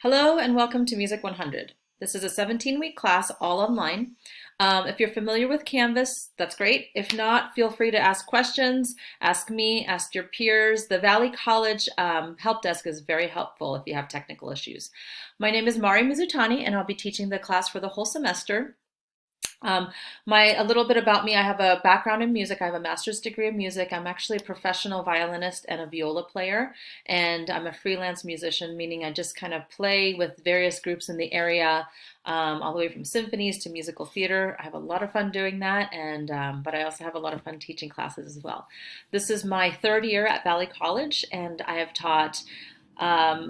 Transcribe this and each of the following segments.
Hello and welcome to Music 100. This is a 17-week class all online. If you're familiar with Canvas, that's great. If not, feel free to ask questions, ask me, ask your peers. The Valley College help desk is very helpful if you have technical issues. My name is Mari Mizutani and I'll be teaching the class for the whole semester. A little bit about me, I have a background in music. I have a master's degree in music. I'm actually a professional violinist and a viola player, and I'm a freelance musician, meaning I just kind of play with various groups in the area, all the way from symphonies to musical theater. I have a lot of fun doing that, and but I also have a lot of fun teaching classes as well. This is my third year at Valley College, and I have taught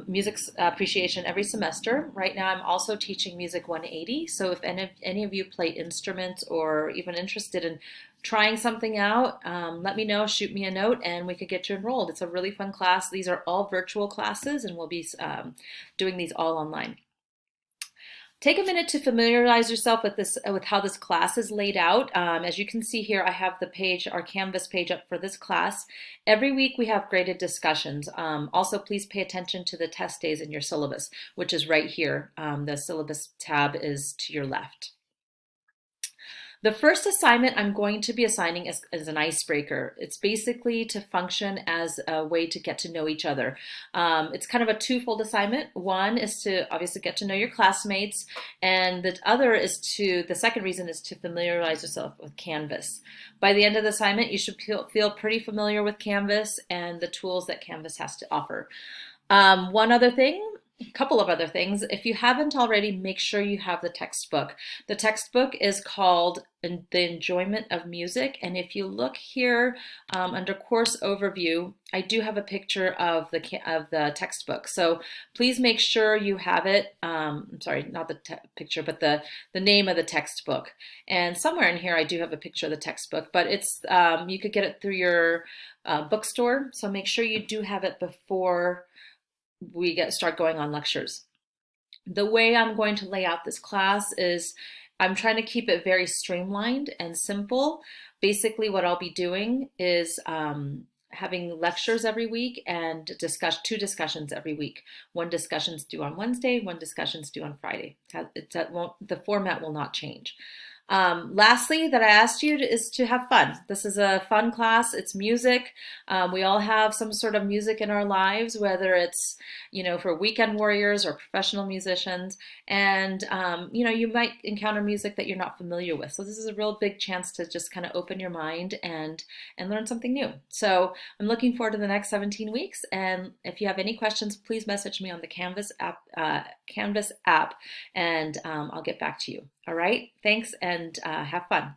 music appreciation every semester. Right now I'm also teaching Music 180, so if any of you play instruments or even interested in trying something out, let me know, shoot me a note, and we could get you enrolled. It's a really fun class. These are all virtual classes, and we'll be doing these all online. Take a minute to familiarize yourself with with how this class is laid out. As you can see here, I have the page, our Canvas page up for this class. Every week we have graded discussions. Also, please pay attention to the test days in your syllabus, which is right here. The syllabus tab is to your left. The first assignment I'm going to be assigning is an icebreaker. It's basically to function as a way to get to know each other. It's kind of a twofold assignment. One is to obviously get to know your classmates, and the second reason is to familiarize yourself with Canvas. By the end of the assignment, you should feel pretty familiar with Canvas and the tools that Canvas has to offer. A couple of other things. If you haven't already, make sure you have the textbook. The textbook is called The Enjoyment of Music, and if you look here under course overview, I do have a picture of the textbook. So please make sure you have it. I'm sorry, not the picture, but the name of the textbook. And somewhere in here, I do have a picture of the textbook, but it's you could get it through your bookstore. So make sure you do have it before we start going on lectures. The way I'm going to lay out this class is I'm trying to keep it very streamlined and simple. Basically, what I'll be doing is having lectures every week and two discussions every week. One discussion's due on Wednesday, one discussion's due on Friday. The format will not change. Lastly, that I asked you is to have fun. This is a fun class. It's music. We all have some sort of music in our lives, whether it's, for weekend warriors or professional musicians. And, you might encounter music that you're not familiar with. So this is a real big chance to just kind of open your mind and learn something new. So I'm looking forward to the next 17 weeks. And if you have any questions, please message me on the Canvas app, and I'll get back to you. All right, thanks, and have fun.